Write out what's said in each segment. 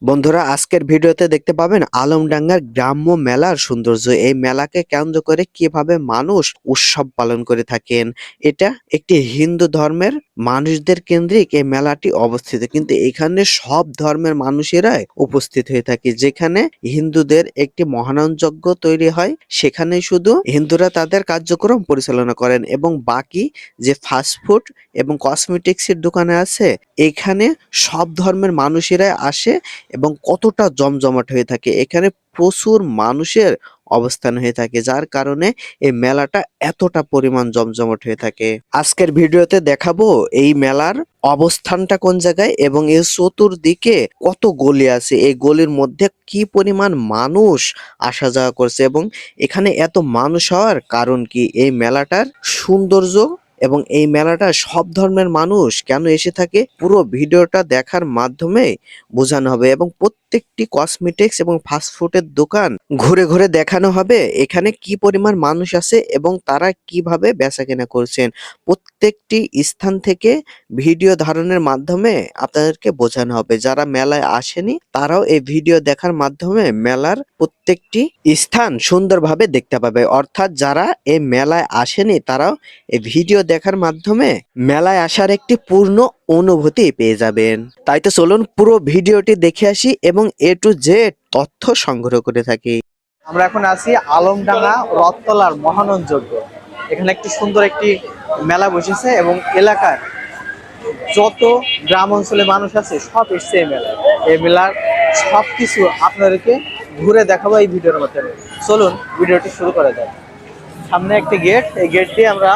বন্ধুরা, আজকের ভিডিওতে দেখতে পাবেন আলমডাঙ্গার গ্রাম্য মেলার সৌন্দর্য। এই মেলাকে কেন্দ্র করে কিভাবে মানুষ উৎসব পালন করে থাকেন। এটা একটি হিন্দু ধর্মের মানুষদের কেন্দ্রিক এই মেলাটি অবস্থিত, কিন্তু এখানে সব ধর্মের মানুষেরাই উপস্থিত হয়ে থাকে। যেখানে হিন্দুদের একটি মহানয়ন যজ্ঞ তৈরি হয়, সেখানে শুধু হিন্দুরা তাদের কার্যক্রম পরিচালনা করেন এবং বাকি যে ফাস্টফুড এবং কসমেটিক্সের দোকানে আছে, এখানে সব ধর্মের মানুষেরাই আসে এবং কতটা জমজমাট হয়ে থাকে। এখানে প্রচুর মানুষের অবস্থান হয়ে থাকে, যার কারণে এই মেলাটা এতটা পরিমাণ জমজমাট হয়ে থাকে। আজকের ভিডিওতে দেখাবো এই মেলার অবস্থানটা কোন জায়গায় এবং এর চতুর্দিকে কত গলি আছে, এই গলির মধ্যে কি পরিমাণ মানুষ আসা যাওয়া করছে এবং এখানে এত মানুষ হওয়ার কারণ কি, এই মেলাটার সৌন্দর্য এবং এই মেলাটা সব ধর্মের মানুষ কেন এসে থাকে, পুরো ভিডিওটা দেখার মাধ্যমে বোঝানো হবে এবং প্রত্যেকটি কসমেটিক্স এবং ফাস্টফুডের দোকান ঘুরে ঘুরে দেখানো হবে এখানে কি পরিমাণ মানুষ আছে এবং তারা কিভাবে বেচাকেনা করছেন। প্রত্যেকটি স্থান থেকে ভিডিও ধারণের মাধ্যমে আপনাদেরকে বোঝানো হবে। যারা মেলায় আসেনি তারাও এই ভিডিও দেখার মাধ্যমে মেলার প্রত্যেকটি স্থান সুন্দরভাবে দেখতে পাবে। অর্থাৎ যারা এই মেলায় আসেনি তারাও এই ভিডিও দেখার মাধ্যমে মেলায় আসার একটি পূর্ণ অনুভূতি পেয়ে যাবেন। তাই তো চলুন পুরো ভিডিওটি দেখে আসি এবং এ টু জেড তথ্য সংগ্রহ করে থাকি। আমরা এখন আছি আলমডাঙ্গা রথতলার মহানয়ন যজ্ঞ। এখানে একটি সুন্দর একটি মেলা বসেছে এবং এলাকার যত গ্রাম অঞ্চলে মানুষ আছে সব এসছে এই মেলায়। এই মেলার সবকিছু আপনাদেরকে ঘুরে দেখাবো এই ভিডিওর মাধ্যমে। চলুন ভিডিওটি শুরু করা যায়। সামনে একটি গেট, এই গেট দিয়ে আমরা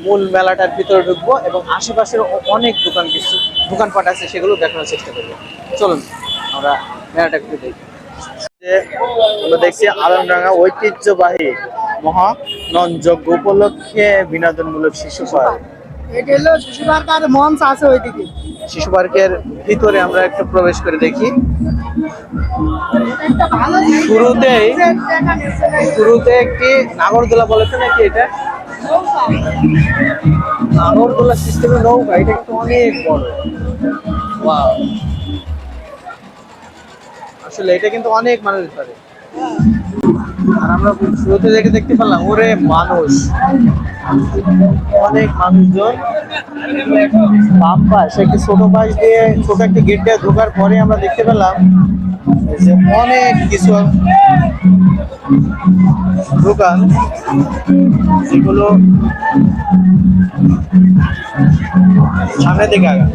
মূল মেলাটার ভিতরে ঢুকবো এবং আশেপাশের অনেক দোকানপাট আছে, সেগুলো দেখানোর চেষ্টা করবো। চলুন আমরা মেলাটা একটু দেখি। আমরা দেখছি আলমডাঙ্গা ঐতিহ্যবাহী মহানয়ন যজ্ঞ উপলক্ষে বিনোদনমূলক শিশু পার্ক। এটা হলো শিশু পার্ক আর মঞ্চ আছে ওইদিকে। শিশু পার্কের ভিতরে আমরা একটু প্রবেশ করে দেখি। শুরুতে একটি নাগরদোলা বলেছে নাকি, এটা নাগরদোলা সিস্টেমের নৌকা। এটা কিন্তু অনেক বড়। ওয়াও, আসলে এটা কিন্তু অনেক মানুষ ধরে। আর আমরা শুরুতে দেখতে পেলাম ওরে মানুষ, অনেক মানুষজন। বাম পাশ একটি ছোট পাশ দিয়ে, ছোট একটি গেট দিয়ে ঢোকার পরে আমরা দেখতে পেলাম যে অনেক কিছু দোকান, যেগুলো সামনে দিকে আগা।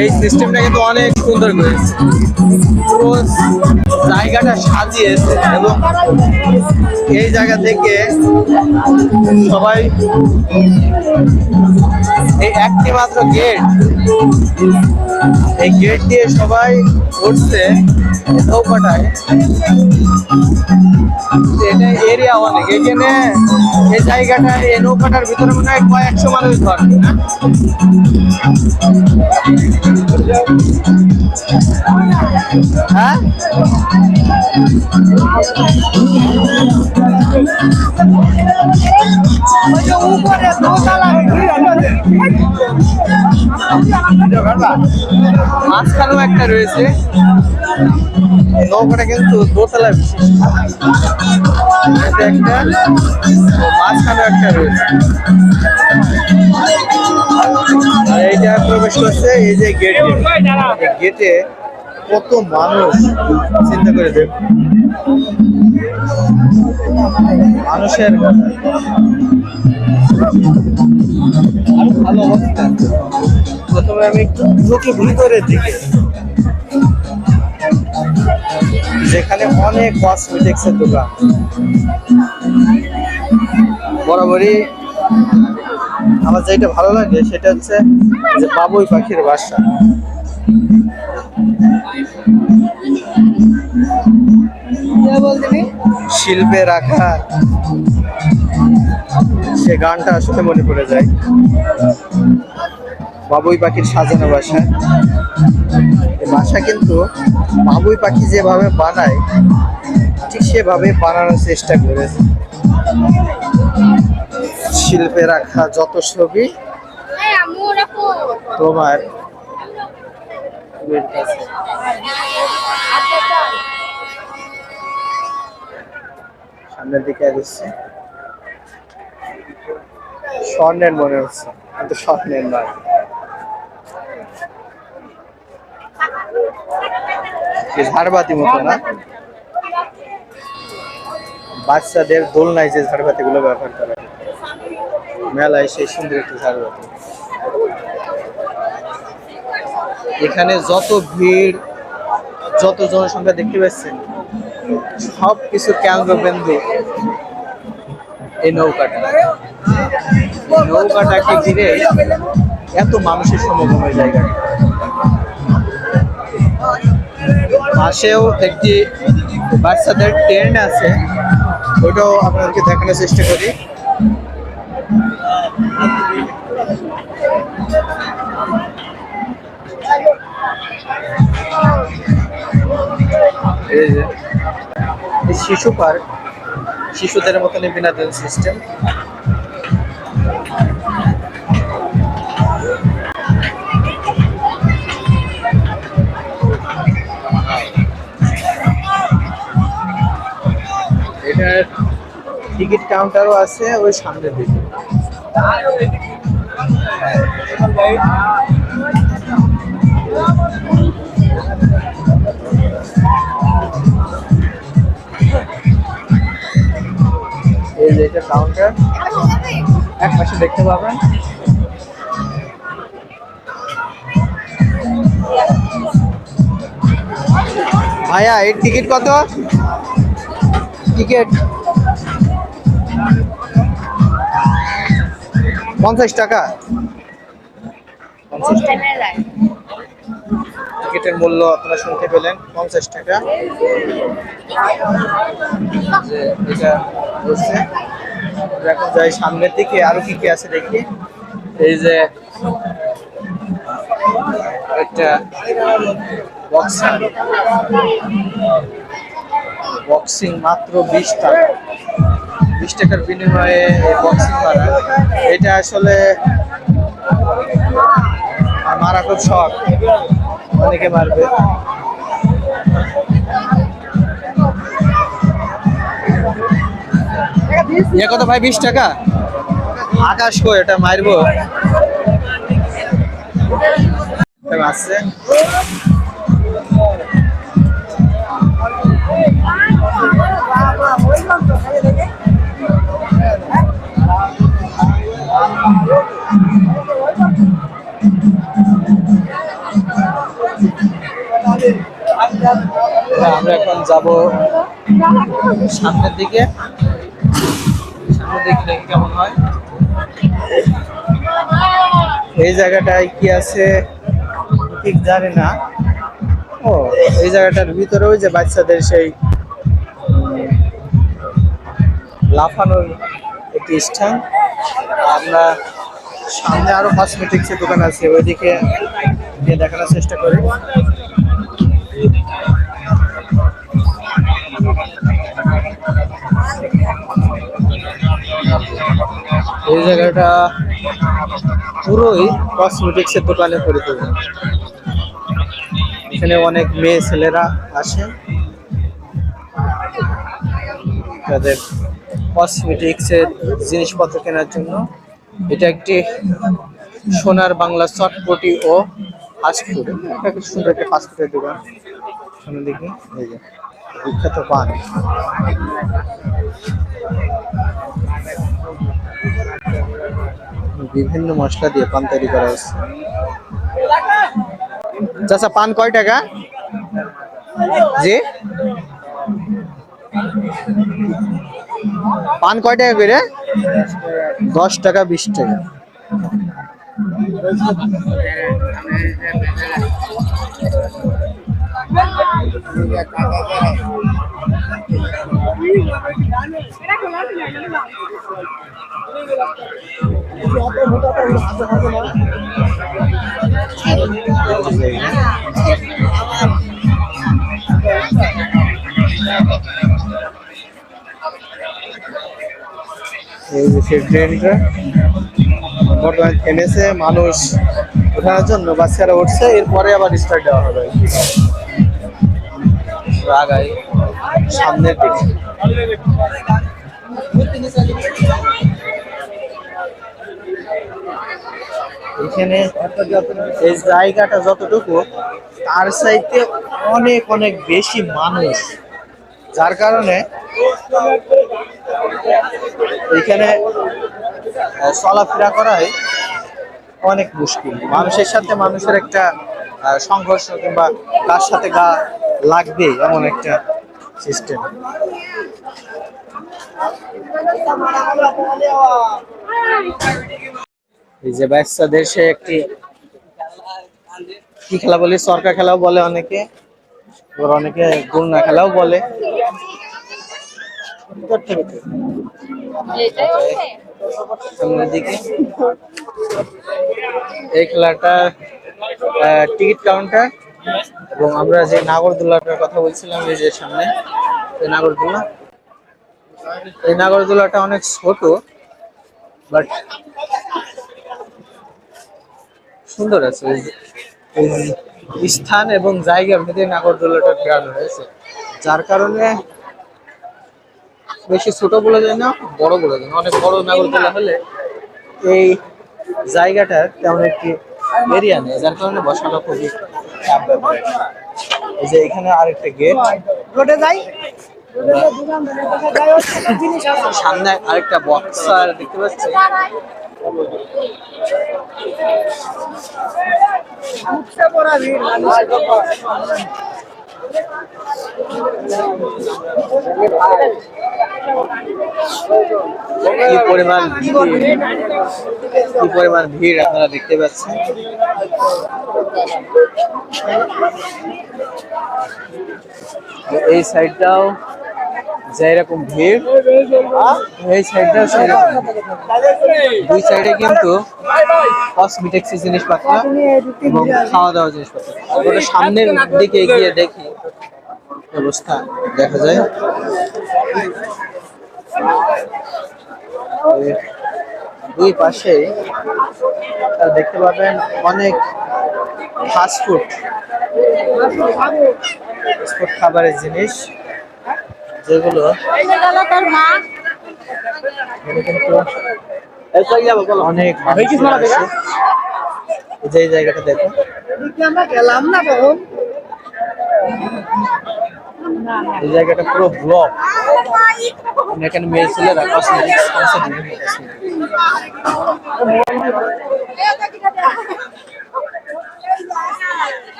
এই সিস্টেমটা কিন্তু অনেক সুন্দর করেছে, পুরো জায়গাটা সাজিয়েছে এবং এই জায়গা থেকে সবাই, এই একটি মাত্র গেট, এই গেট দিয়ে সবাই উঠছে নৌকাটায়। এটা এরিয়া অনেক, এখানে এই জায়গাটা, এই নৌকাটার ভিতরে মনে হয় কয়েকশো মানুষ ধরবে না। হ্যাঁ, মাঝখানেও একটা রয়েছে। নৌকাটা কিন্তু দোতলায় বিশিষ্ট, একটা মাঝখানেও একটা রয়েছে। এইটা প্রবেশ করছে এই যে গেট, গেটে কত মানুষ, চিন্তা করে দেখ, মানুষের ভালো অবস্থা। প্রথমে আমি একটু ঢুকি ভিতরের দিকে, যেখানে অনেক কসমেটিক্সের দোকান। বরাবরই আমার যেটা ভালো লাগে সেটা হচ্ছে যে বাবুই পাখির বাসা। শিল্পে রাখা সে গানটা আসলে মনে পড়ে যায়। বাবুই পাখির সাজানো বাসা। এই বাসা কিন্তু বাবুই পাখি যেভাবে বানায় ঠিক সেভাবে বানানোর চেষ্টা করেছে। শিল্পে রাখা যত ছবি তোমার সামনের দিকে আসছে, স্বর্ণের মনে হচ্ছে কিন্তু স্বর্ণের নয়। ঝাড়বাতি মতো না, বাচ্চাদের দোলনায় যে ঝাড়বাতি গুলো ব্যবহার করা হয় মেলায়, সেই সুন্দর একটি ঝাড়বাতি। এখানে যত ভিড়, যত জনসংখ্যা দেখতে পাচ্ছেন, সব কিছু কেন্দ্রবিন্দু এই নৌকাটা। এই নৌকাটাকে ঘিরে এত মানুষের সমাগম এই জায়গায়। পাশেও একটি বাচ্চাদের ট্রেন আছে, ওটাও আপনাদেরকে দেখানোর চেষ্টা করি। এই যে শিশু পার্ক, শিশুদের মতন বিনোদন সিস্টেম। এটার টিকিট কাউন্টারও আছে ওই সামনের দিকে। এই যে এটা কাউন্টার, এক পাশে দেখতে পাবেন। ভাইয়া এর টিকিট কত? টিকিট 50 টাকা। টিকিটের মূল্য আপনারা শুনতে পেলেন, 50 টাকা। যে এটা বলছে এখন যাই সামনের দিকে, আরো কি কি আছে দেখি। এই যে একটা বক্সিং মাত্র 20 টাকা, 20 টাকার বিনিময়ে বক্সিং মারা। এটা আসলে মারা খুব শখ, অনেকে মারবে। ইয়ে কত ভাই? 20 টাকা। আকাশ কো এটা মারবো আছে। আমরা এখন যাব সামনের দিকে, সামনের দিকে দেখি কেমন হয়। এই জায়গাটায় কি আছে ঠিক জানি না। ও এই জায়গাটার ভিতরে ওই যে বাচ্চাদের সেই লাফানোর একটি স্থান। আমরা সামনে আরো কসমেটিক্সের দোকান আছে, ওইদিকে গিয়ে দেখানোর চেষ্টা করি। এই জায়গাটা পুরোই কসমেটিক্সের দোকানে পরিপূর্ণ। এখানে অনেক মেয়ে ছেলেরা আসে তাদের কসমেটিক্সের জিনিসপত্র কেনার জন্য। এটা একটি সোনার বাংলা চটপটি ও ফাস্টফুড, একটা সুন্দর একটা ফাস্টফুডের দোকান। সামনে দিকে এই যে বিখ্যাত পান। বিভিন্ন মশলা দিয়ে পান তৈরি করা হচ্ছে। চাচা পান কয় টাকা? জি পান কয় টাকা করে? 10 টাকা 20 টাকা। এই যে সেই ট্রেনটা বর্তমানে থেমেছে, মানুষ ওঠার জন্য বাচ্চারা উঠছে, এরপরে আবার স্টার্ট দেওয়া হবে। আগাই সামনের দিকে এখানে এই জায়গাটা যতটুকু তার চাইতে অনেক অনেক বেশি মানুষ, যার কারণে এখানে চলাফেরা করাই অনেক মুশকিল। মানুষের সাথে মানুষের একটা সংঘর্ষ কিংবা কার সাথে গা লাগবে এমন একটা সিস্টেম। এই যে বাচ্চাদের সে একটি কি খেলা বলে, সরকা খেলাও বলে অনেকে, আবার অনেকে গুলনা খেলাও বলে। সামনের দিকে এই খেলাটা টিকিট কাউন্টার, এবং আমরা যে নাগরদোলাটার কথা বলছিলাম এই যে সামনে এই নাগরদোলা, এই নাগরদোলাটা অনেক ছোট বাট সুন্দর আছে। এই স্থান এবং জায়গা ভেদে নাগরদোলাটা গ্রাম হয়েছে, যার কারণে বেশি ছোট বলে যায় না, বড় বলে যায় না। অনেক বড় নাগরদোলা হলে এই জায়গাটার তেমন একটি এরিয়া নেই, যার কারণে বসানো খুবই চাপ ব্যাপার। এই যে এখানে আরেকটা গেট, রোডে যাই সামনে আরেকটা বক্সার দেখতে পাচ্ছি। কি পরিমাণ ভিড় আপনারা দেখতে পাচ্ছেন। এই সাইডটাও যেরকম ভিড়, এই সাইডটাও সেরকম। দুই সাইডে কিন্তু কসমেটিক্স জিনিসপত্র এবং খাওয়া দাওয়া জিনিসপত্র। ওটা সামনের দিকে গিয়ে দেখি অবস্থা দেখা যায়। দুই পাশে দেখতে পাবেন অনেক ফাস্টফুড খাবারের জিনিস, যেগুলো অনেক যে জায়গাটা দেখো, গেলাম না তখন এই জায়গাটা পুরো ব্লক। এখানে মেয়ে ছেলেরা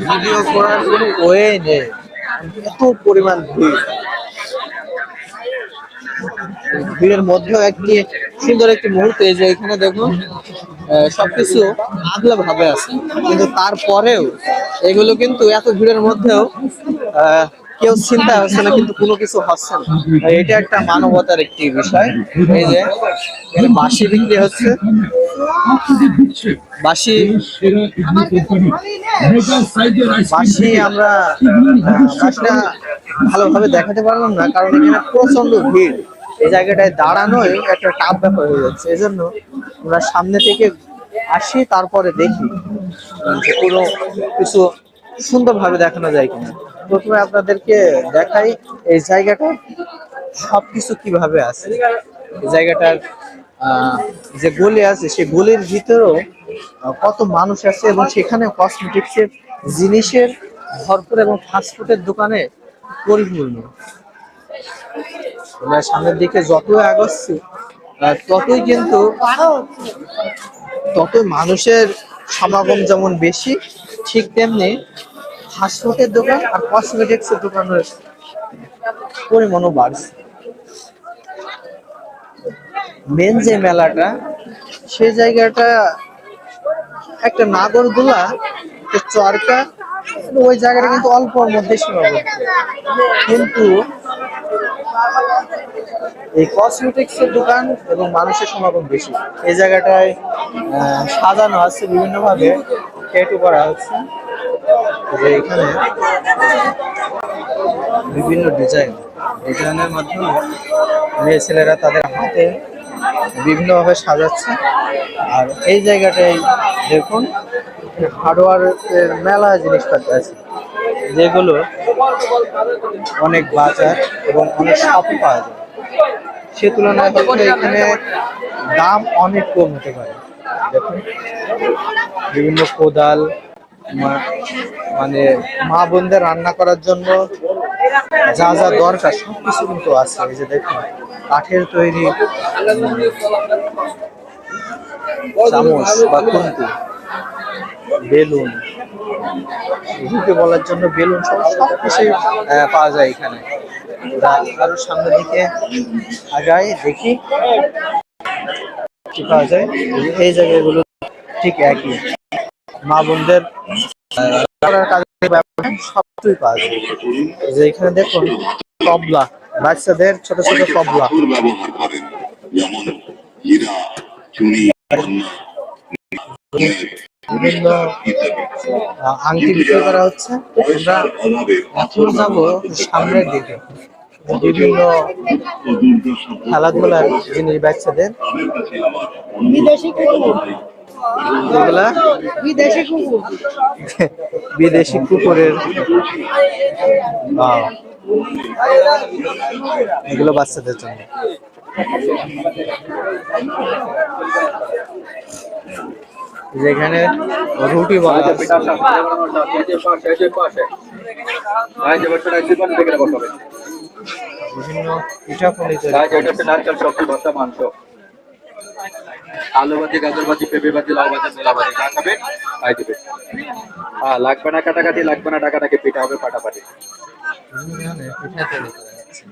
ভিডিও করার কোনো ওয়ে নেই, এত পরিমাণ ভিড়। ভিড়ের মধ্যেও একটি সুন্দর একটি মুহূর্ত, এই যে এখানে দেখুন সবকিছু আগলা ভাবে আছে, কিন্তু তারপরেও এগুলো কিন্তু এত ভিড়ের মধ্যেও কেউ চিন্তা হচ্ছে না, কিন্তু কোনো কিছু হচ্ছে না। এটা একটা মানবতার একটি বিষয়। এই যে বাঁশি বিক্রি হচ্ছে, বাঁশি আমরা বাঁশিটা ভালোভাবে দেখাতে পারলাম না, কারণ এখানে প্রচন্ড ভিড়। এই জায়গাটায় দাঁড়ানোই একটা টাফ ব্যাপার হয়ে যাচ্ছে। এই জন্য আমরা সামনে থেকে আসি, তারপরে দেখি যে কোনো কিছু সুন্দরভাবে দেখানো যায় কিনা। প্রথমে আপনাদেরকে দেখাই এই জায়গাটা সবকিছু কিভাবে আছে। এই জায়গাটার যে গলি আছে, সেই গলির ভিতরেও কত মানুষ আছে, এবং সেখানে কসমেটিক্সের জিনিসের ভরপুর এবং ফাস্টফুডের দোকানে পরিপূর্ণ। আমরা সামনের দিকে যতই আগাচ্ছি ততই কিন্তু ততই মানুষের সমাগম যেমন বেশি, ঠিক তেমনি ফাস্টফুডের দোকান আর কসমেটিক্সের দোকানের পরিমাণও বাড়ছে। মেন যে মেলাটা, সে জায়গাটা একটা নাগরদোলা, চরকা কিন্তু ওই জায়গাটা কিন্তু অল্পর মধ্যে সীমাবদ্ধ, কিন্তু এই কসমেটিক্স এর দোকান এবং মানুষের সমাগম বেশি। এই জায়গাটায় সাজানো আছে বিভিন্ন ভাবে, ট্যাটু করা হচ্ছে, যে এখানে বিভিন্ন ডিজাইনের মাধ্যমে মেয়ে ছেলেরা তাদের হাতে বিভিন্নভাবে সাজাচ্ছে। আর এই জায়গাটায় দেখুন হার্ডওয়্যারের মেলা জিনিসপত্র আছে, যেগুলো অনেক বাজার এবং অনেক শপ পাওয়া যায়। সে তুলনায় হচ্ছে এখানে দাম অনেক কম হতে পারে। দেখুন বিভিন্ন কোদাল, মানে মা বোনদের রান্না করার জন্য যা যা দরকার সবকিছু কিন্তু আছে। এই যে দেখুন কাঠের তৈরি চামচ বা খুন্তি, বেলুন, রুটি বলার জন্য বেলুন, সবকিছুই পাওয়া যায় এখানে। আরো সামনের দিকে আগাই দেখি কি পাওয়া যায়। এই জায়গাগুলো ঠিক একই, মা বোনদের সবকিছুই পাওয়া যায়। যে এখানে দেখুন তবলা, বাচ্চাদের ছোট ছোট তবলা, ব্যবহার করেন, যেমন হীরা, চুনি, বিভিন্ন আংটি বিক্রি করা হচ্ছে। আমরা এখন যাবো সামনের দিকে, বিভিন্ন খেলাধুলার জিনিস বাচ্চাদের, বিদেশি কুকুর, যেগুলা বিদেশি কুকুর, বিদেশি কুকুরের, এগুলো বাচ্চাদের জন্য। যেখানে রুটি বলা আছে, বিভিন্ন পিঠাপুলি মাংস, আলু ভাজি, গাজর ভাজি, পেঁপে ভাজি, লাউ ভাজি, মূলা ভাজি, যা খাবে তাই দেবে। হ্যাঁ, লাগবে না কাটাকাটি, লাগবে না টাকাটাকে, পিঠা হবে ফাটাফাটি। পিঠা তৈরি করা হচ্ছে।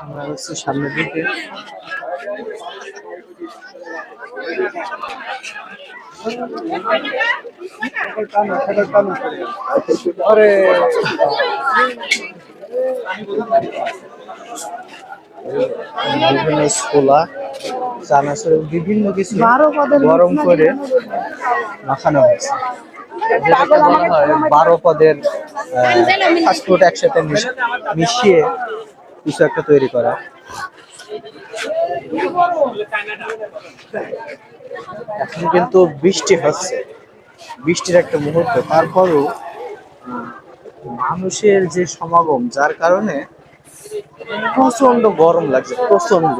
আমরা হচ্ছে সামনের দিকে বিভিন্ন ছোলা, চানাচুর, বিভিন্ন কিছু গরম করে মাখানো হয়েছে, যেটাকে বলা হয় 12 পদের ফাস্টফুড একসাথে মিশিয়ে কিছু একটা তৈরি করা। এখন কিন্তু বৃষ্টি হচ্ছে, বৃষ্টির একটা মুহূর্ত, তারপরও মানুষের যে সমাগম, যার কারণে প্রচন্ড গরম লাগছে, প্রচন্ড।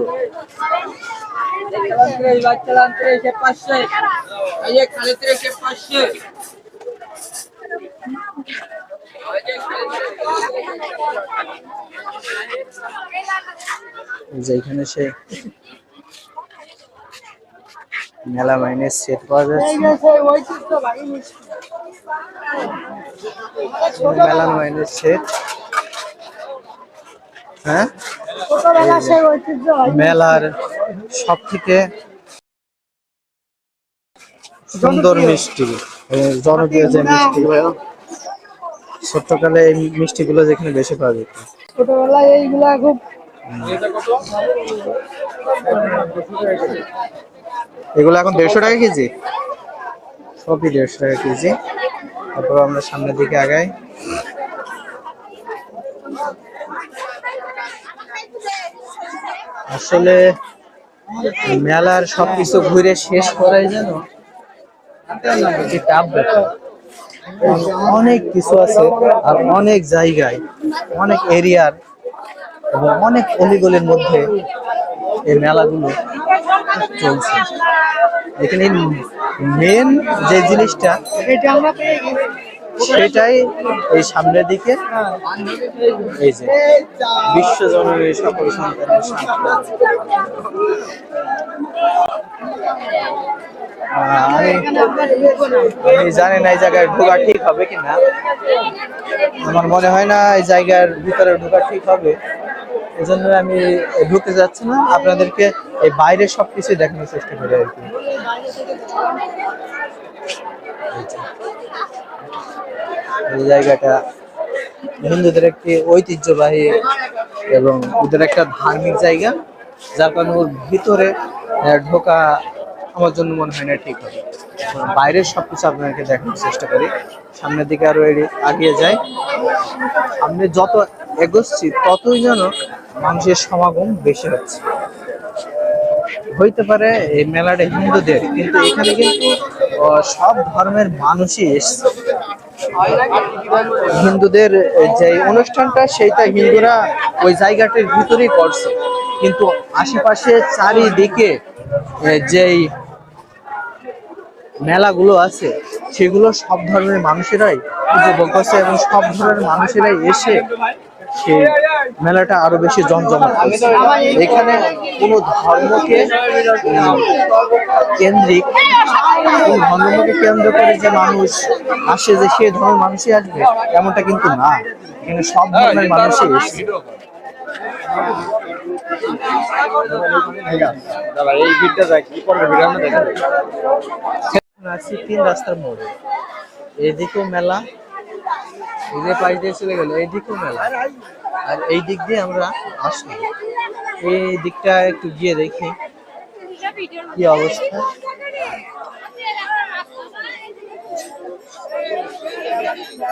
যেখানে সে মেলা মাইনের সেট পাওয়া যাচ্ছে, মেলা মাইনের সেট। হ্যাঁ, মেলার সব থেকে সুন্দর মিষ্টি, জনপ্রিয় যে মিষ্টি, ছোট্টকালে এই মিষ্টিগুলো যেখানে বেশি পাওয়া যেত। ছোটবেলায় এইগুলা খুব এগুলো এখন 150 টাকা কেজি, সবই 150 টাকা কেজি। তারপর আমরা সামনের দিকে আগাই। আসলে মেলার সবকিছু ঘুরে শেষ করাই যেন একটি টাফ ব্যাপার। অনেক কিছু আছে, আর অনেক জায়গায়, অনেক এরিয়ার এবং অনেক অলিগলির মধ্যে এই মেলাগুলো চলছে। এখানে মেন যে জিনিসটা, এটা আমরা পেয়ে গেছি। সেটাই এই সামনের দিকে, এই যে বিশ্বজনীন সকল সন্তানের শান্তি। আমি জানি না এই জায়গায় ঢোকা ঠিক হবে কিনা, আমার মনে হয় না এই জায়গার ভিতরে ঢোকা ঠিক হবে, এজন্য আমি ঢুকতে যাচ্ছি না, আপনাদেরকে এই বাইরের সবকিছু দেখানোর চেষ্টা করি আর কি। এই জায়গাটা হিন্দুদের একটি ঐতিহ্যবাহী এবং ওদের একটা ধার্মিক জায়গা, যার কারণে ওর ভিতরে ঢোকা আমার জন্য মনে হয় না ঠিক হবে। বাইরের সবকিছু আপনাদেরকে দেখানোর চেষ্টা করি। সামনের দিকে আরো এগিয়ে যায়, সামনে যত এগোচ্ছি ততই যেন মানুষের সমাগম বেশি হচ্ছে। হইতে পারে এই মেলাটা হিন্দুদের, কিন্তু এখানে কিন্তু সব ধর্মের মানুষই এসছে। হিন্দুদের যে অনুষ্ঠানটা সেইটা হিন্দুরা ওই জায়গাটির ভিতরেই করছে, কিন্তু আশেপাশে চারিদিকে যেই মেলাগুলো আছে সেগুলো সব ধর্মের মানুষেরাই উপভোগ করছে এবং সব ধর্মের মানুষেরাই এসে সেই মেলাটা আরো বেশি জমজমাট করছে। এখানে কোনো ধর্মকে কেন্দ্রিক, কোন ধর্মকে কেন্দ্র করে যে মানুষ আসে যে সেই ধর্মের মানুষই আসবে এমনটা কিন্তু না, এখানে সব ধর্মের মানুষই এসছে। এই ভিড়টা যায় কি করবে ভিড় আমরা দেখা যাবে। আছি 3 রাস্তার মোড়ে, এইদিকেও মেলা, এই যে পাশ দিয়ে চলে গেল এইদিকেও মেলা, আর এই দিক দিয়ে আমরা আসলাম। এই দিকটা একটু গিয়ে দেখি কি অবস্থা।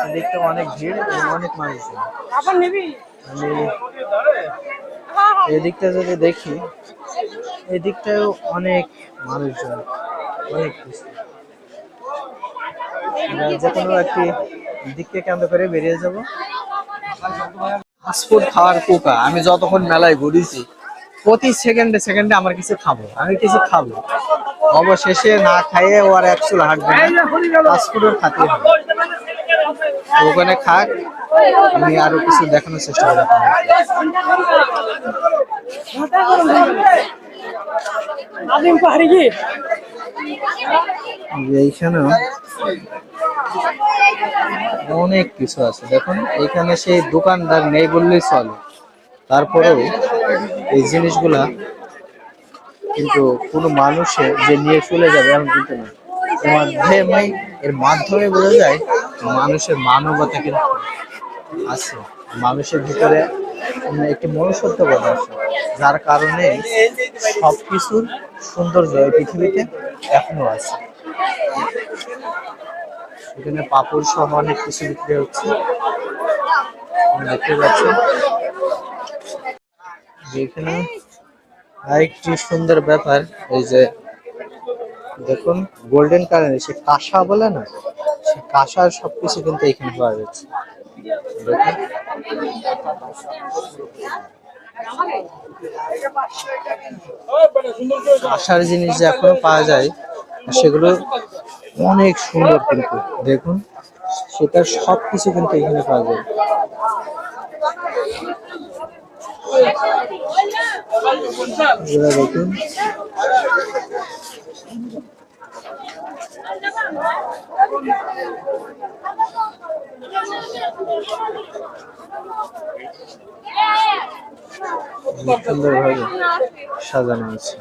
এদিকটা অনেক ভিড় এবং অনেক মানুষ। আমি এদিকটা যদি দেখি, এদিকটাও অনেক মানুষজন, অনেক কিছু। যে কোনো একটি দিককে কেন্দ্র করে বেরিয়ে যাব। ফাস্টফুড খাওয়ার পোকা, আমি যতক্ষণ মেলায় ঘুরেছি প্রতি সেকেন্ডে সেকেন্ডে আমার কিছু খাবো, আমি কিছু খাবো, অবশেষে না খাইয়ে ও আর একচুল হাঁটবে না, ফাস্টফুডের খাতে হবে। ওখানে খাক, আমি আরো কিছু দেখানোর চেষ্টা করি। এইখানেও অনেক কিছু আছে দেখুন, এখানে সেই দোকানদার নেই বললেই চলে, তারপরেও এই জিনিসগুলা কিন্তু কোনো মানুষের যে নিয়ে চলে যাবে এমন কিন্তু না। এর মাধ্যমে বোঝা যায় মানুষের মানবতা কিন্তু আছে, মানুষের ভিতরে একটি মনুষ্যত্ববোধ আছে, যার কারণে সবকিছুর সৌন্দর্য এই পৃথিবীতে এখনো আছে। এখানে পাপড় সহ অনেক কিছু বিক্রি হচ্ছে, দেখতে পাচ্ছেন। এখানে আরেকটি সুন্দর ব্যাপার, এই যে দেখুন গোল্ডেন কালার সে কাঁসা বলে না, সে কাঁসার সবকিছু কিন্তু এখানে পাওয়া যাচ্ছে। দেখুন কাঁসার জিনিস যে এখনো পাওয়া যায় সেগুলো অনেক সুন্দর, কিন্তু দেখুন সেটার সবকিছু কিন্তু এখানে পাওয়া যায়। দেখুন সুন্দরভাবে সাজানো আছে।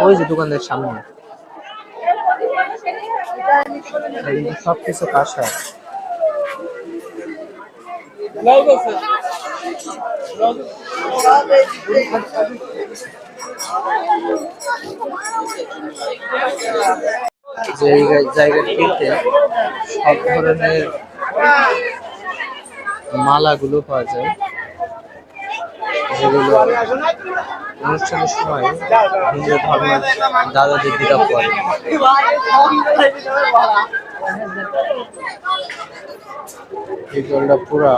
ওই যে দোকানের সামনে সবকিছু কাঁসা। জায়গাটিতে সব ধরনের মালাগুলো পাওয়া যায়, যেগুলো অনুষ্ঠানের সময় হিন্দু ধর্মের দাদা দিদিরা পরে। এই জলটা পুরা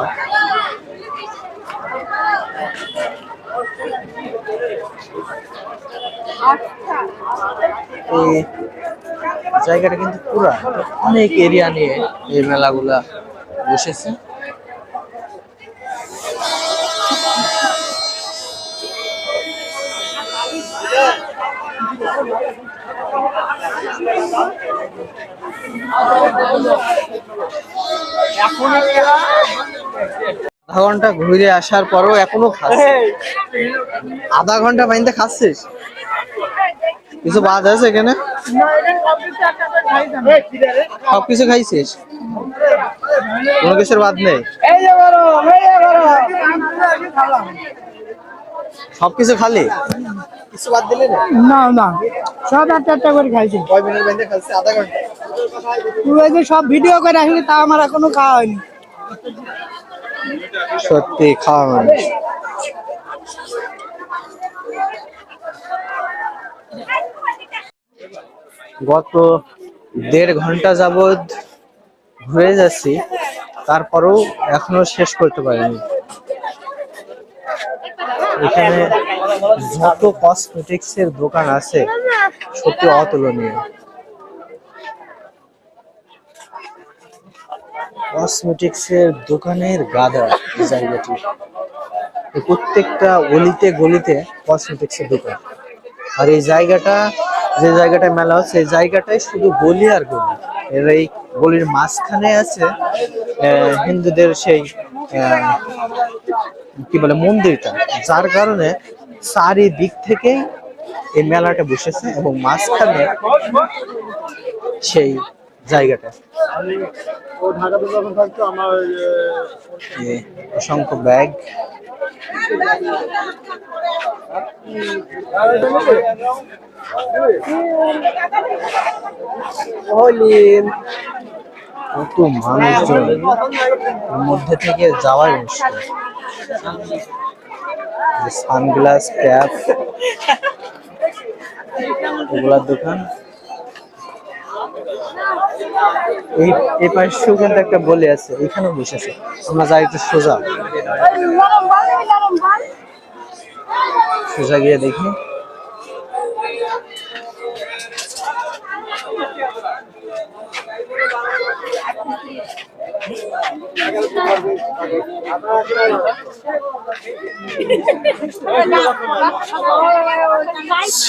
এই জায়গাটা কিন্তু পুরা অনেক এরিয়া নিয়ে এই মেলাগুলা বসেছে। আধা ঘন্টা ঘুরে আসার পরও এখনো খাচ্ছে। আধা ঘন্টা বাইন্দে খাচ্ছিস? কিছু বাদ আছে এখানে? সবকিছু খাইছিস? কোনো কিছুর বাদ নেই? সবকিছু খালি? কিছু বাদ দিলি না? না না, সব একটা করে খাইছি। কয় মিনিট বাইন্দে খাচ্ছে? আধা ঘন্টা। তুই যে সব ভিডিও করে আসলি তা আমার এখনো খাওয়া হয়নি। সত্যি খাওয়া মানে গত 1.5 ঘন্টা যাবৎ ঘুরে যাচ্ছি, তারপরেও এখনো শেষ করতে পারিনি। এখানে যত কসমেটিক্স এর দোকান আছে সত্যি অতুলনীয়। কসমেটিক্স এর দোকানের গাদা এই জায়গাটি। প্রত্যেকটা অলিতে গলিতে কসমেটিক্স এর দোকান। আর এই জায়গাটা, যে জায়গাটায় মেলা হচ্ছে, এই জায়গাটাই শুধু গলি আর গলি। এর এই গলির মাঝখানে আছে হিন্দুদের সেই কি বলে মন্দিরটা, যার কারণে চারিদিক থেকেই এই মেলাটা বসেছে এবং মাঝখানে সেই জায়গাটা। অসংখ্য ব্যাগ, কত মানুষজন, এর মধ্যে থেকে যাওয়াই মুশকিল। সানগ্লাস, ক্যাপ, এগুলার দোকান। এই পাশেও কিন্তু একটা বলে আছে, এখানেও বসেছে। আমরা যাই একটু সোজা, সোজা গিয়ে দেখি।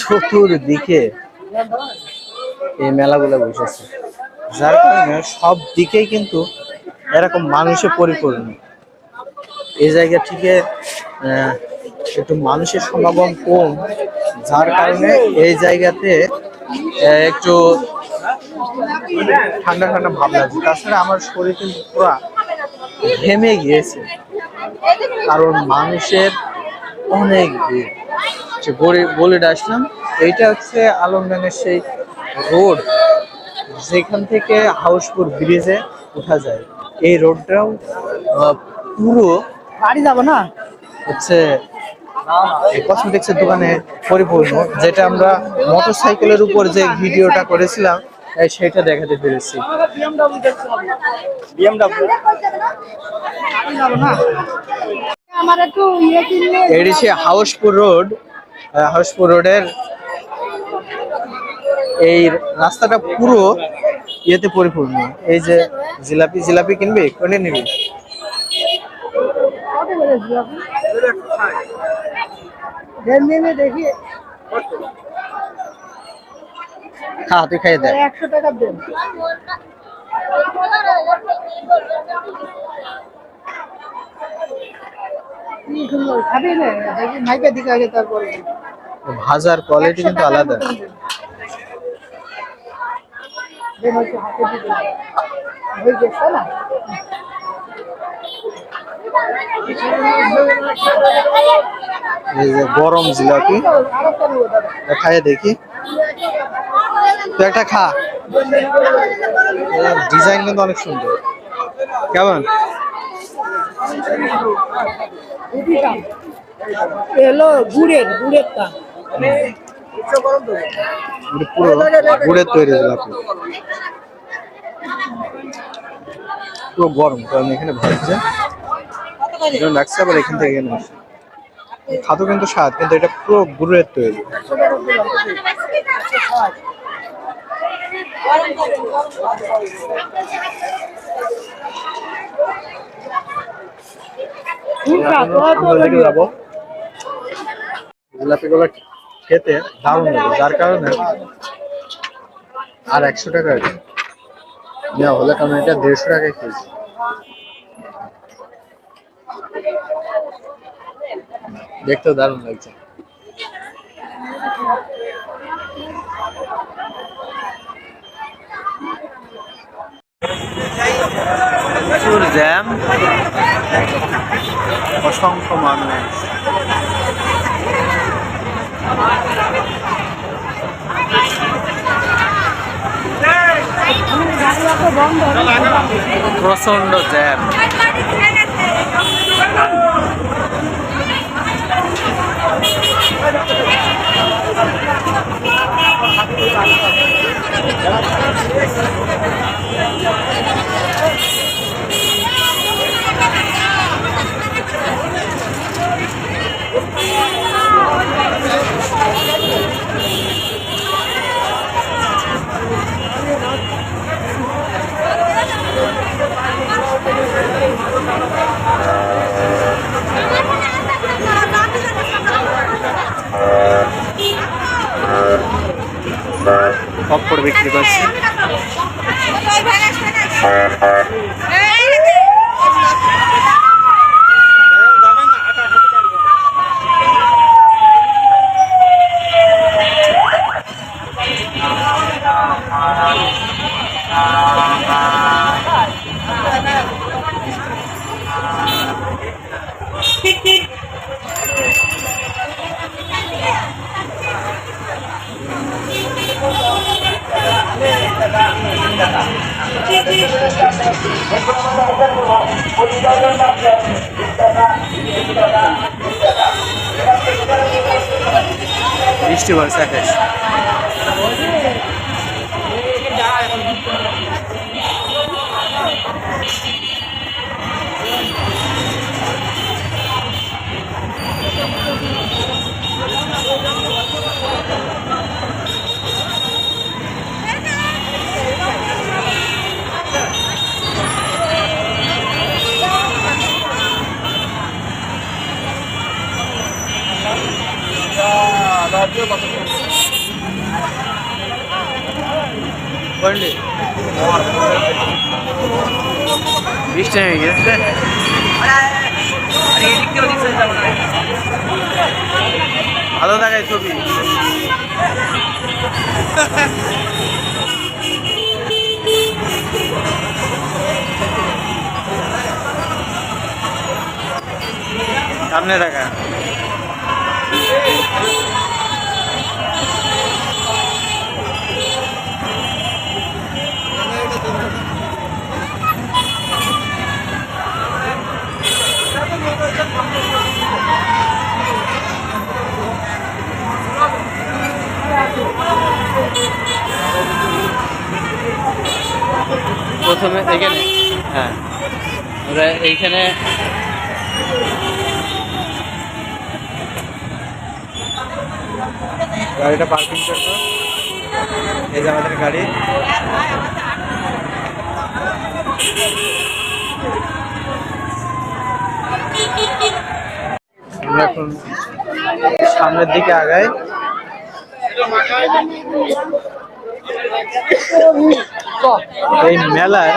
চতুর্দিকে এই মেলাগুলো বসেছে, যার কারণে সব দিকেই কিন্তু এরকম মানুষে পরিপূর্ণ। এই জায়গা থেকে একটু মানুষের সমাগম কম, যার কারণে এই জায়গাতে একটু ঠান্ডা ঠান্ডা ভাব লাগছে। তাছাড়া আমার শরীর কিন্তু পুরা ঘেমে গিয়েছে, কারণ মানুষের অনেক ভিড়। বলে আসলাম, এইটা হচ্ছে আলমডাঙ্গার সেই রোড যেখান থেকে হাউসপুর ব্রিজে উঠা যায়। এই রোডটাও পুরো বাড়ি যাবো না হচ্ছে কসমেটিক্সের দোকানে পরিপূর্ণ, যেটা আমরা মোটরসাইকেলের উপর যে ভিডিওটা করেছিলাম সেটা দেখাতে পেরেছি। আমার একটু ইয়ে কিনলে এটি সে হাউসপুর রোড। হাউসপুর রোডের এই রাস্তাটা পুরো ইয়েতে পরিপূর্ণ। এই যে জিলাপি, জিলাপি কিনবি? কোনে নিবি? দেখি খা, তুই খাইয়ে দে। 100 টাকা দেন। খাবি না দেখি মাইকে দিকে আগে, তারপরে ভাজার কোয়ালিটি কিন্তু আলাদা। এই যে গরম জিলাপি, খাইয়ে দেখি। তুই একটা খা, ডিজাইন কিন্তু অনেক সুন্দর। কেমন? এলো গুড়েরটা পুরো গুড়ের তৈরি জিলাপি, পুরো গরম। কারণ এখানে ভাজছে, রাখছে, আবার এখান থেকে এখানে আসে। খাতো কিন্তু স্বাদ, কিন্তু এটা পুরো গুড়ের তৈরি। যাবো জিলাপি গুলো খেতে দারুণ লাগে, যার কারণে আর 100 টাকা নেওয়া হলো, কারণ এটা 150 টাকায় কেজি। দেখতেও দারুণ লাগছে। প্রচুর জ্যাম, অসংখ্য মানুষ। প্রচন্ড জ্যাম। পপকর্ন বিক্রি করছে। বৃষ্টি বর্ষা শেষ। বৃষ্টি হয়ে গেছে। ভালো দেখায় ছবি। সামনে দেখা প্রথমে এখানে, হ্যাঁ আমরা এইখানে গাড়িটা পার্কিং করবো। এই যে আমাদের গাড়ি। আমরা এখন সামনের দিকে আগাই। এই মেলার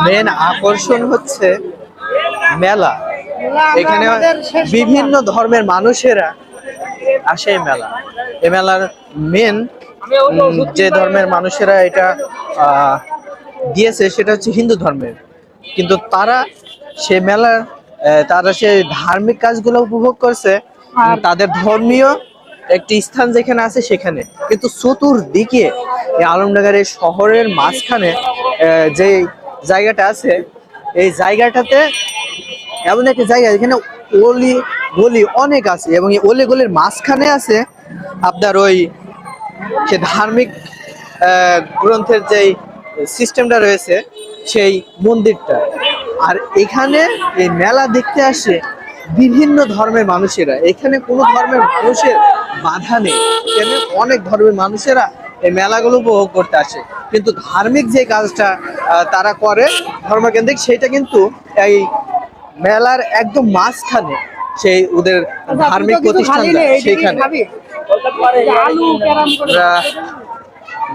মেন আকর্ষণ হচ্ছে মেলা। এখানে বিভিন্ন ধর্মের মানুষেরা আসে এই মেলা। এই মেলার মেন যে ধর্মের মানুষেরা এটা দিয়েছে সেটা হচ্ছে হিন্দু ধর্মের, কিন্তু তারা সে মেলার তারা সেই ধার্মিক কাজগুলো উপভোগ করছে তাদের ধর্মীয় একটি স্থান যেখানে আছে সেখানে। কিন্তু চতুর্দিকে এই আলমডাঙ্গার এই শহরের মাঝখানে যে জায়গাটা আছে, এই জায়গাটাতে এমন একটা জায়গা যেখানে অলি গলি অনেক আছে, এবং এই অলি গলির মাঝখানে আছে আপনার ওই সে ধার্মিক গ্রন্থের যেই সিস্টেমটা রয়েছে সেই মন্দিরটা। আর এখানে এই মেলা দেখতে আসে বিভিন্ন ধর্মের মানুষেরা। এখানে কোনো ধর্মের মানুষের বাধা নেই, এখানে অনেক ধর্মের মানুষেরা এই মেলাগুলো উপভোগ করতে আসে। কিন্তু ধার্মিক যে কাজটা তারা করে ধর্মকেন্দ্রিক, সেটা কিন্তু এই মেলার একদম মাঝখানে সেই ওদের ধার্মিক প্রতিষ্ঠানটা সেইখানে।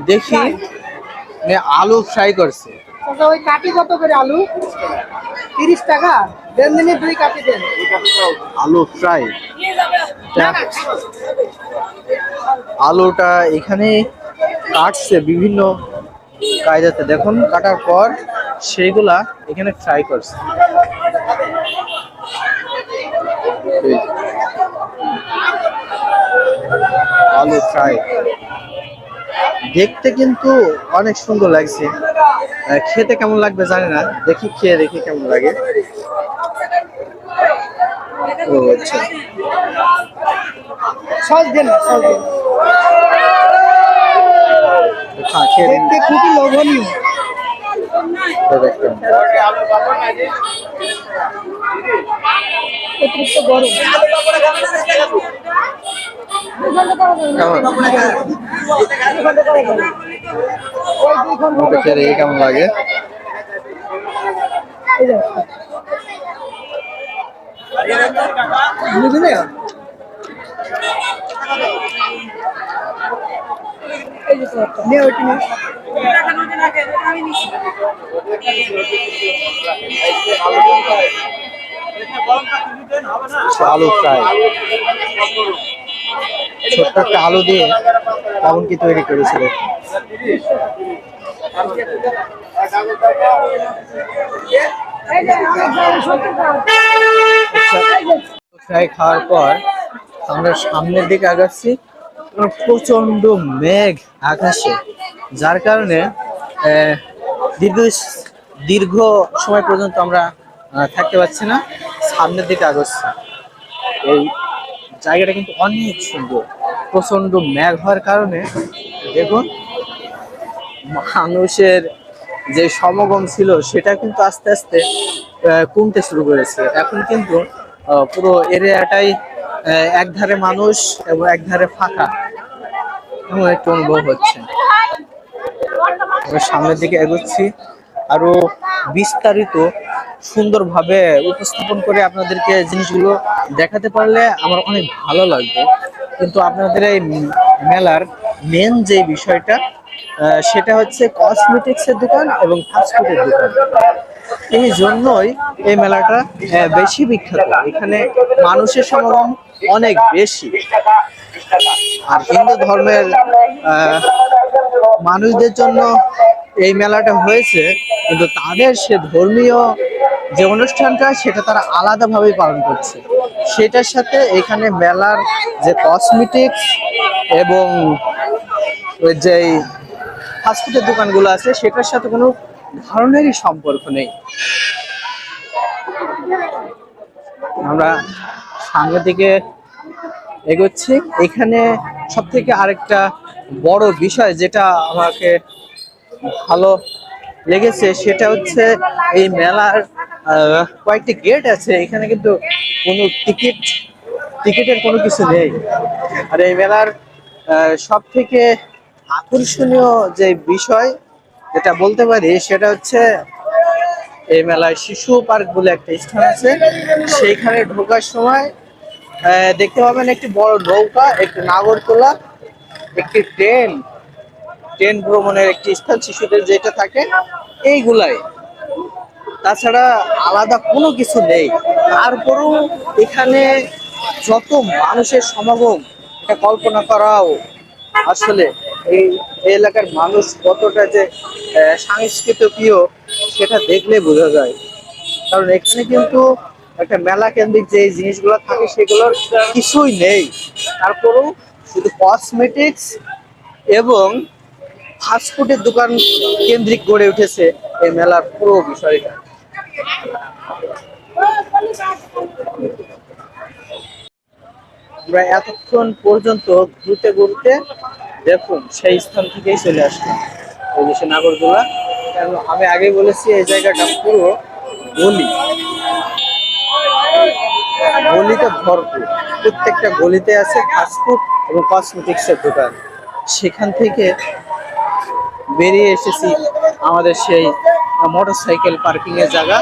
দেখি মানে আলু ফ্রাই করছে। আচ্ছা, ওই কাটি কত করে আলু? 30 টাকা। দেন দিনে 2 কাটি দেন। আলু ফ্রাই, আলুটা এখানে কাটছে বিভিন্ন কায়দাতে, দেখুন কাটার পর সেইগুলা এখানে ফ্রাই করছে। এই যে, আলু ফ্রাই দেখতে কিন্তু অনেক সুন্দর লাগছে। খেতে কেমন লাগবে জানি না, দেখি খেয়ে দেখি কেমন লাগে। ও আচ্ছা, সস দেন, সস দেন। খেয়ে দেখতে খুবই লোভনীয়। দেখতে অতিরিক্ত গরম। খেয়ে দেখি কেমন লাগে। আলু ফ্রাই, ছোট্ট একটা আলু দিয়ে কেমন কি তৈরি করেছিল। ফ্রাই খাওয়ার পর আমরা সামনের দিকে আগাচ্ছি। প্রচন্ড মেঘ আকাশে, যার কারণে দীর্ঘ দীর্ঘ সময় পর্যন্ত আমরা থাকতে পারছি না, সামনের দিকে আগাচ্ছি। এই জায়গাটা কিন্তু অনেক সুন্দর, প্রচন্ড মেঘ হওয়ার কারণে দেখুন মানুষের যে সমাগম ছিল সেটা কিন্তু আস্তে আস্তে কমতে শুরু করেছে। এখন কিন্তু পুরো এরিয়াটাই একধারে মানুষ এবং একধারে ফাঁকা এমন একটু অনুভব হচ্ছে। আমরা সামনের দিকে এগোচ্ছি, আরো বিস্তারিত সুন্দরভাবে উপস্থাপন করে আপনাদেরকে জিনিসগুলো দেখাতে পারলে আমার অনেক ভালো লাগবে। কিন্তু আপনাদের এই মেলার মেন যে বিষয়টা সেটা হচ্ছে কসমেটিক্সের দোকান এবং ফাস্টফুডের দোকান। এই জন্যই এই মেলাটা বেশি বিখ্যাত। এখানে মানুষের সমাগম অনেক বেশি। আর হিন্দু ধর্মের মানুষদের জন্য এই মেলাটা হয়েছে, কিন্তু তাদের সে ধর্মীয় যে অনুষ্ঠানটা সেটা তারা আলাদাভাবে পালন করছে। সেটার সাথে এখানে মেলার যে কসমেটিক্স এবং যে ফাস্টফুডের দোকানগুলো আছে সেটার সাথে কোনো ধরনেরই সম্পর্ক নেই। আমরা সামনের দিকে এগোচ্ছি। এখানে সব থেকে আরেকটা বড় বিষয় যেটা আমাকে ভালো লেগেছে সেটা হচ্ছে এই মেলার কয়েকটি গেট আছে, এখানে কিন্তু কোনো টিকিটের কোনো কিছু নেই। আর এই মেলার সব থেকে আকর্ষণীয় যে বিষয় যেটা বলতে পারি সেটা হচ্ছে এই মেলায় শিশু পার্ক বলে একটা স্থান আছে। সেইখানে ঢোকার সময় দেখতে পাবেন একটি বড় নৌকা, একটি নাগরদোলা, একটি ট্রেন ভ্রমণের একটি স্থান শিশুদের যেটা থাকে এইগুলাই, তাছাড়া আলাদা কোনো কিছু নেই। তারপরেও এখানে যত মানুষের সমাগম, এটা কল্পনা করাও আসলে এই এলাকার মানুষ কতটা যে সাংস্কৃতিকীয় সেটা দেখলে বোঝা যায়। কারণ এখানে কিন্তু একটা মেলা কেন্দ্রিক যে জিনিসগুলো থাকে সেগুলোর কিছুই নেই, তারপরেও শুধু কসমেটিক্স এবং ফাস্টফুডের দোকান কেন্দ্রিক গড়ে উঠেছে এই মেলার পুরো বিষয়টা। আমরা এতক্ষণ পর্যন্ত ঘুরতে ঘুরতে দেখুন সেই স্থান থেকেই চলে আসলাম, ওই যে নাগরদোলা। কারণ আমি আগেই বলেছি এই জায়গাটা পুরো গলিতে ভরপুর, প্রত্যেকটা গলিতে আছে ফাস্টফুড এবং কসমেটিক্সের দোকান। সেখান থেকে বেরিয়ে এসেছি আমাদের সেই মোটরসাইকেল পার্কিং এর জায়গা,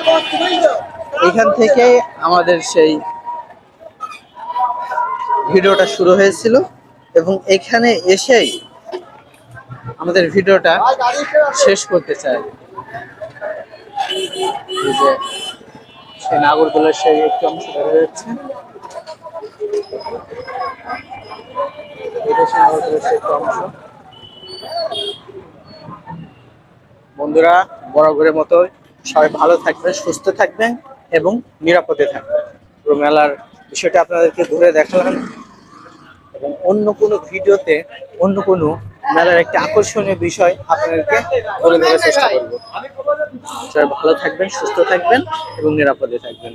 এখান থেকে আমাদের সেই ভিডিওটা শুরু হয়েছিল। এবং এখানে এসেই আমাদের ভিডিওটা শেষ করতে চাই। এই যে সেই নাগরদোলার সেই একটি অংশ দেখা যাচ্ছে, এটা সেই নাগরদোলার সেই একটি অংশ। বন্ধুরা, বরাবরের মতো সবাই ভালো থাকবেন, সুস্থ থাকবেন এবং নিরাপদে থাকবেন। পুরো মেলার বিষয়টা আপনাদেরকে ঘুরে দেখালাম এবং অন্য কোনো ভিডিওতে অন্য কোনো মেলার একটি আকর্ষণীয় বিষয় আপনাদেরকে তুলে ধরার চেষ্টা করব। সবাই ভালো থাকবেন, সুস্থ থাকবেন এবং নিরাপদে থাকবেন।